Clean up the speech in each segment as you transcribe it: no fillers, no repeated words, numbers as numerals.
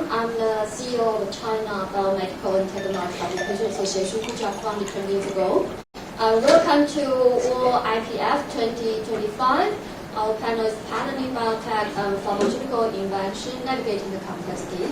I'm the CEO of China Biomedical and Technology Education Association, which I founded 20 years ago. Welcome to World IPF 2025. Our panel is Patenting Biotech and Pharmaceutical Invention, Navigating the Complexity.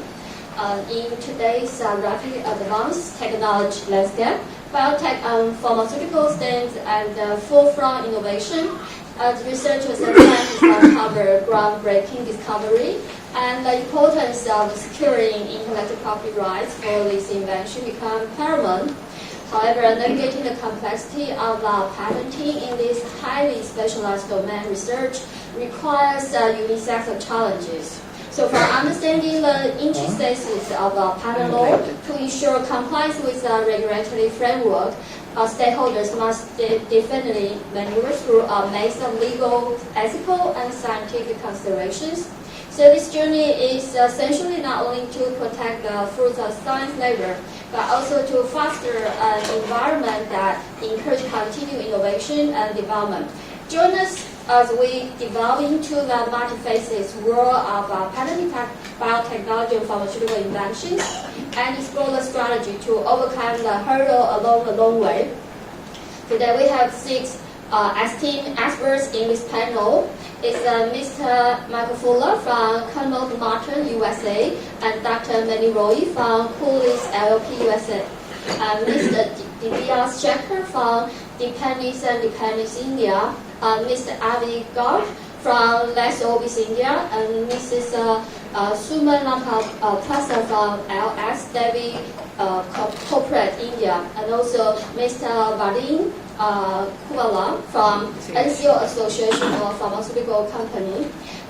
In today's rapidly advanced technology landscape, biotech and pharmaceutical stands at the forefront innovation. As researchers and scientists uncover groundbreaking discovery, and the importance of securing intellectual property rights for this invention become paramount. However, navigating the complexity of patenting in this highly specialized domain research requires a unique set of challenges. So for understanding the intricacies of patent law to ensure compliance with the regulatory framework, stakeholders must definitely maneuver through a maze of legal, ethical, and scientific considerations. So this journey is essentially not only to protect the fruits of science labor, but also to foster an environment that encourages continued innovation and development. Join us as we delve into the multifaceted world of patented biotechnology and pharmaceutical inventions and explore the strategy to overcome the hurdle along the long way. Today we have 6 esteemed experts in this panel. It's Mr. Michael Fuller from Connaught Martin, USA, and Dr. Manny Roy from Cooley's LLP, USA, and Mr. Divya Shekhar from Dependence and Dependence, India, Mr. Avi Garg from LexOrbis, India, and Mrs. Suman Prasad from LS Devi Corporate, India, and also Mr. Vadim Kuala from NCO Association of Pharmaceutical Company.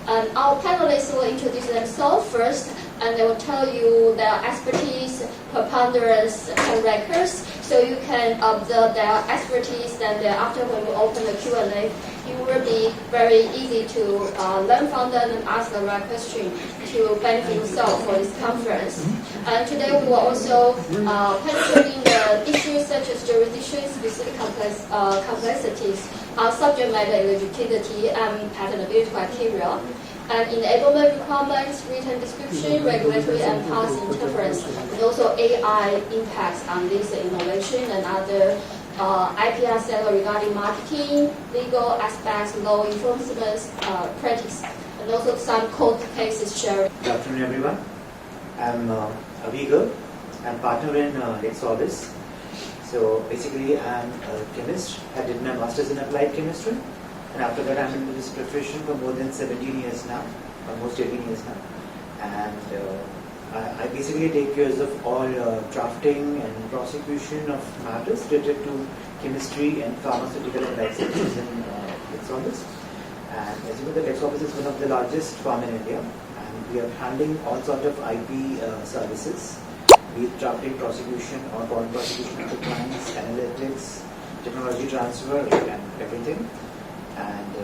And our panelists will introduce themselves first, and they will tell you their expertise, preponderance, and records, so you can observe their expertise, and after when we open the Q&A, it will be very easy to learn from them and ask the right question to benefit yourself for this conference. And today we will also penetrating the issues such as jurisdiction-specific complexities, subject matter eligibility, and patentability criteria, and enablement requirements, written description, regulatory and policy interference, and also AI impacts on this innovation and other IPR settle regarding marketing, legal aspects, law enforcement practice, and also some court cases shared. Good afternoon, everyone. I'm Avi Garg. I'm partner in LexOrbis. So basically, I'm a chemist. I did my master's in applied chemistry, and after that, I'm in this profession for more than 17 years now, almost 18 years now. And I basically take care of all drafting and prosecution of matters related to chemistry and pharmaceutical and life sciences in LexOrbis. And as you know, the LexOrbis is one of the largest firm in India, and we are handling all sorts of IP services, be it drafting, prosecution, or prosecution of the clients, analytics, technology transfer, and everything. And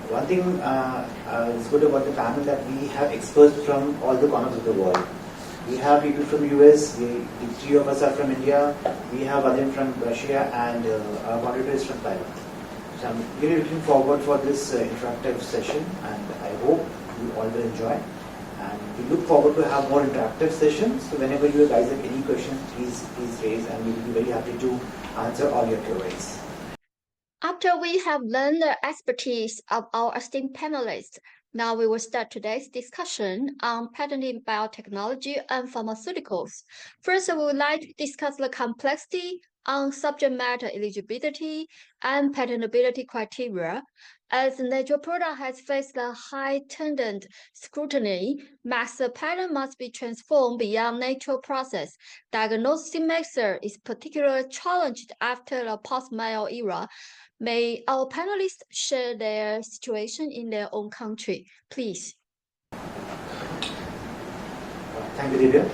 one thing is good about the panel that we have experts from all the corners of the world. We have people from US, the 3 of us are from India, we have Vadim from Russia, and our moderator is from Taiwan. So I'm really looking forward for this interactive session, and I hope you all will enjoy. And we look forward to have more interactive sessions. So whenever you guys have any questions, please raise, and we will be very happy to answer all your queries. After we have learned the expertise of our esteemed panelists, now we will start today's discussion on patenting biotechnology and pharmaceuticals. First, we would like to discuss the complexity on subject matter eligibility and patentability criteria. As the natural product has faced a heightened scrutiny, master patent must be transformed beyond natural process. Diagnostic method is particularly challenged after the post-Mayo era. May our panelists share their situation in their own country, please. Thank you, Divya.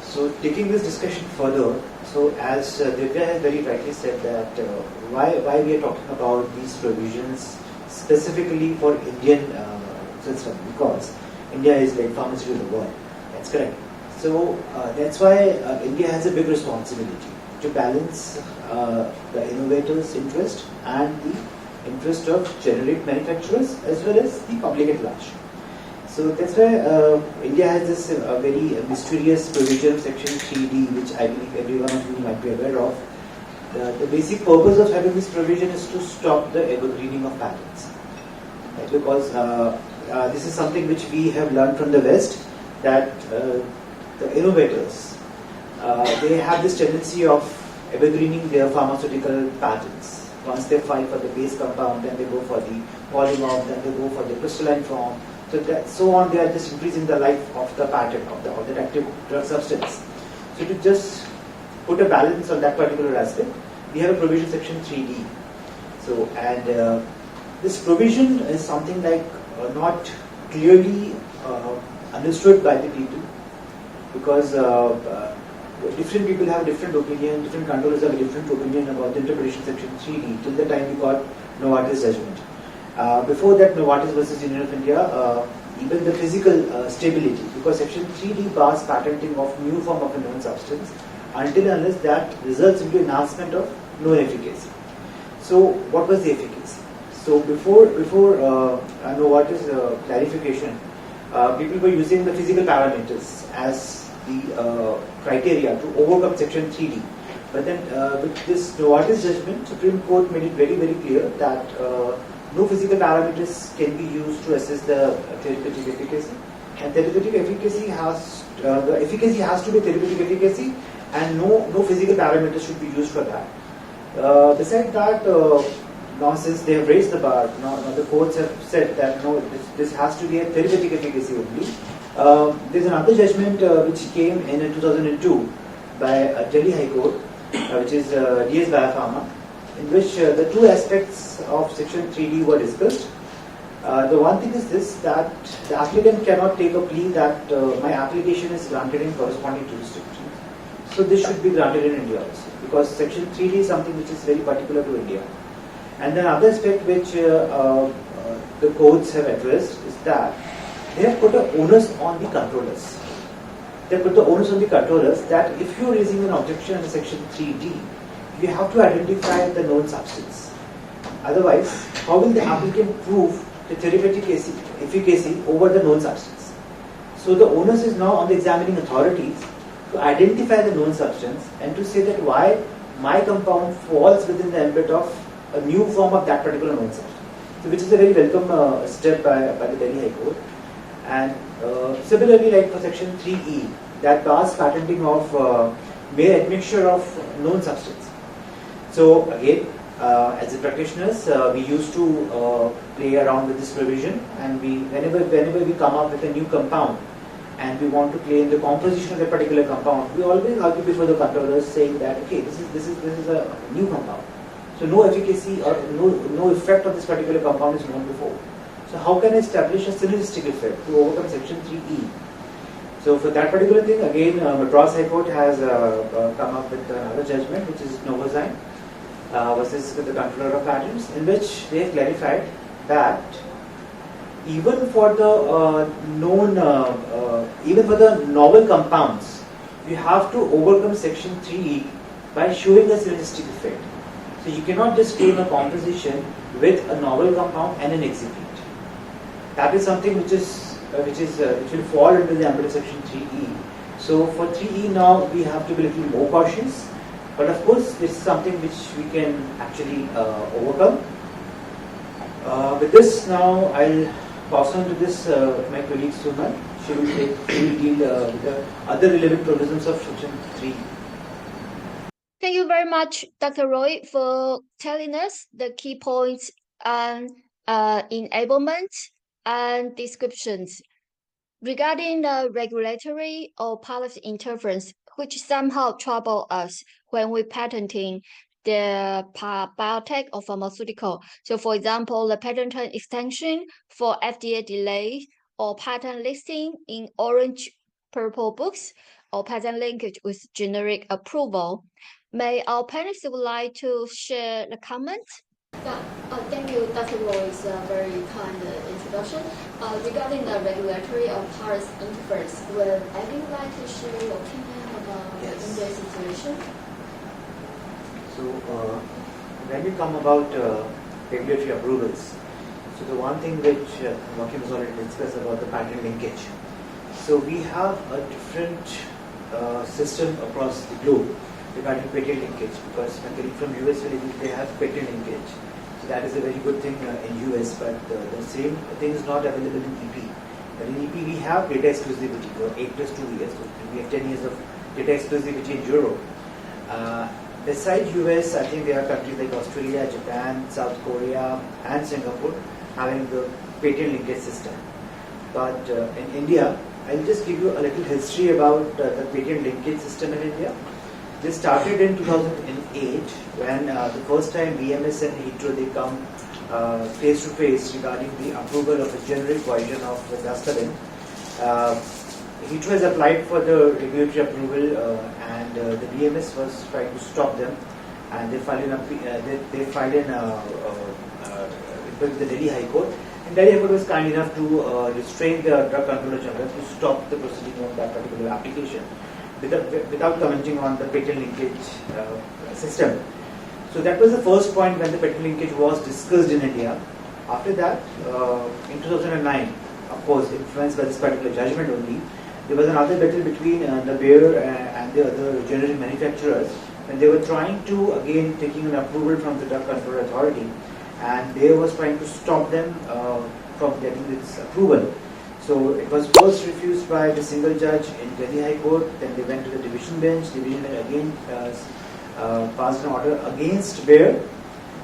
So taking this discussion further, so as Divya has very rightly said that why we are talking about these provisions specifically for Indian system, because India is like pharmacy to the world. That's correct. So that's why India has a big responsibility to balance the innovators' interest and the interest of generic manufacturers as well as the public at large. So that's why India has this very mysterious provision, Section 3D, which I believe everyone of you might be aware of. The basic purpose of having this provision is to stop the evergreening of patents. Right? Because this is something which we have learned from the West, that the innovators, they have this tendency of evergreening their pharmaceutical patents. Once they file for the base compound, then they go for the polymorph, then they go for the crystalline form. So on, they are just increasing the life of the patent, of the active drug substance. So to just put a balance on that particular aspect, we have a provision, Section 3D. So, and this provision is something like not clearly understood by the people, because different people have different opinion, different controllers have a different opinion about the interpretation of Section 3D till the time we got Novartis judgment. Before that, Novartis versus Union of India, even the physical stability, because Section 3D bars patenting of new form of a known substance until and unless that results into enhancement of known efficacy. So what was the efficacy? So before Novartis clarification, people were using the physical parameters as the criteria to overcome Section 3D. But then with this Novartis judgment, Supreme Court made it very, very clear that no physical parameters can be used to assess the therapeutic efficacy, and therapeutic efficacy has the efficacy has to be therapeutic efficacy, and no physical parameters should be used for that. Besides that, now since they have raised the bar, now the courts have said that no, this has to be a therapeutic efficacy only. There's another judgment which came in 2002 by Delhi High Court, which is DS Biopharma, in which the two aspects of Section 3D were discussed. The one thing is this, that the applicant cannot take a plea that my application is granted in corresponding jurisdiction. So this should be granted in India also, because Section 3D is something which is very particular to India. And the other aspect which the courts have addressed is that they have put an onus on the controllers. They put the onus on the controllers that if you are raising an objection under Section 3D, you have to identify the known substance. Otherwise, how will the applicant prove the therapeutic efficacy over the known substance? So the onus is now on the examining authorities to identify the known substance and to say that why my compound falls within the ambit of a new form of that particular known substance. So which is a very welcome step by the Delhi High Court. And similarly, like for Section 3E, that bars patenting of mere admixture of known substance. So again, as a practitioners, we used to play around with this provision, and whenever we come up with a new compound and we want to claim the composition of a particular compound, we always argue before the controllers saying that okay, this is a new compound. So no efficacy or no effect of this particular compound is known before. So how can I establish a synergistic effect to overcome Section 3E? So for that particular thing, again, Madras High Court has come up with another judgment, which is Mei-Hsin versus the Controller of Patents, in which they have clarified that even for the novel compounds, you have to overcome Section 3E by showing a synergistic effect. So you cannot just claim a composition with a novel compound and an excipient. That is something which will fall into the ambit of Section 3E. So for 3E now we have to be a little more cautious, but of course this is something which we can actually overcome. With this now I'll pass on to this my colleague Suman. She will deal with the other relevant provisions of Section 3. Thank you very much, Dr. Roy, for telling us the key points and enablement and descriptions regarding the regulatory or policy interference, which somehow trouble us when we patenting the biotech or pharmaceutical. So for example, the patent term extension for FDA delay or patent listing in orange purple books or patent linkage with generic approval. May our panelists would like to share the comments? Yeah, thank you, Dr. Roy's very kind introduction. Regarding the regulatory or policy interference, would Abby like to share your opinion about the India situation? So, when we come about regulatory approvals, So the one thing which Joachim has already discussed about the patent linkage. So we have a different system across the globe regarding patent linkage, because when getting from US, they have patent linkage. So that is a very good thing in US, but the same thing is not available in EP. But in EP we have data exclusivity for 8 plus 2 years. So we have 10 years of data exclusivity in Europe. Besides US, I think there are countries like Australia, Japan, South Korea and Singapore having the patent linkage system. But in India, I'll just give you a little history about the patent linkage system in India. This started in 2008 when the first time BMS and HeTV they come face to face regarding the approval of a generic version of the Dastabin. HeTV has applied for the regulatory approval and the BMS was trying to stop them, and they filed in with the Delhi High Court. And Delhi High Court was kind enough to restrain the Drug Controller General to stop the proceeding of that particular application without commenting on the patent linkage system. So that was the first point when the patent linkage was discussed in India. After that, in 2009, of course, influenced by this particular judgment only, there was another battle between the Bayer and the other generic manufacturers, and they were trying to, again, taking an approval from the Drug Control Authority, and they was trying to stop them from getting this approval. So it was first refused by the single judge in Delhi High Court, then they went to the division bench, division bench again passed an order against Bayer,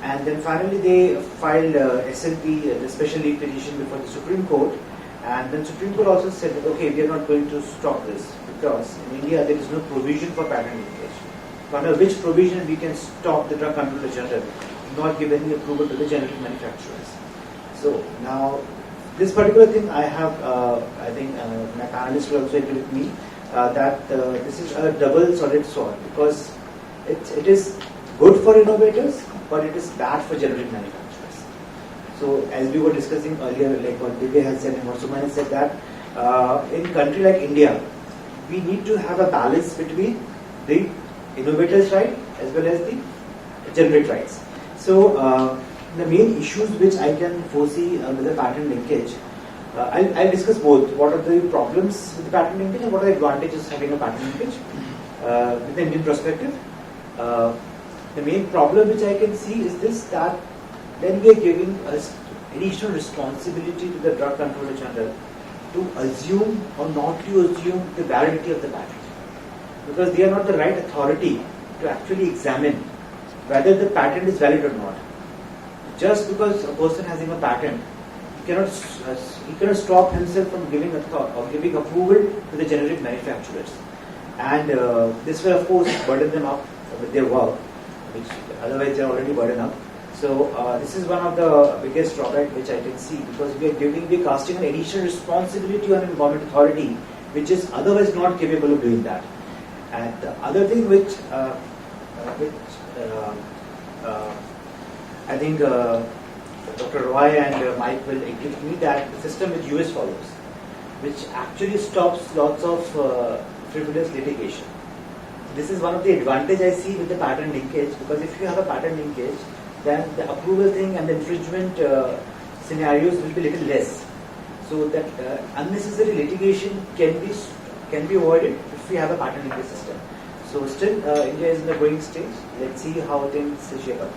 and then finally they filed SLP, the special leave petition, before the Supreme Court. And then Supreme Court also said that, okay, we are not going to stop this because in India there is no provision for patent linkage. Under which provision we can stop the Drug Controller General, not give any approval to the generic manufacturers. So now this particular thing I have, I think my panelists will also agree with me that this is a double-sided sword, because it is good for innovators, but it is bad for generic manufacturers. So as we were discussing earlier, like what Divya has said and what Suman has said, that in a country like India, we need to have a balance between the innovators' right as well as the generic rights. So the main issues which I can foresee with the patent linkage, I'll discuss both. What are the problems with the patent linkage and what are the advantages of having a patent linkage with the Indian perspective. The main problem which I can see is this, that then we are giving us additional responsibility to the Drug Controller General to assume or not to assume the validity of the patent, because they are not the right authority to actually examine whether the patent is valid or not. Just because a person having a patent, he cannot stop himself from giving approval to the generic manufacturers, and this will of course burden them up with their work, which otherwise they are already burdened up. So this is one of the biggest drawback which I can see, because we are casting an additional responsibility on a government authority which is otherwise not capable of doing that. And the other thing which I think Dr. Roy and Mike will agree with me, that the system which US follows, which actually stops lots of frivolous litigation. This is one of the advantages I see with the patent linkage, because if you have a patent linkage, then the approval thing and the infringement scenarios will be little less. So that unnecessary litigation can be avoided if we have a patent linkage system. So still India is in the growing stage. Let's see how things shape up.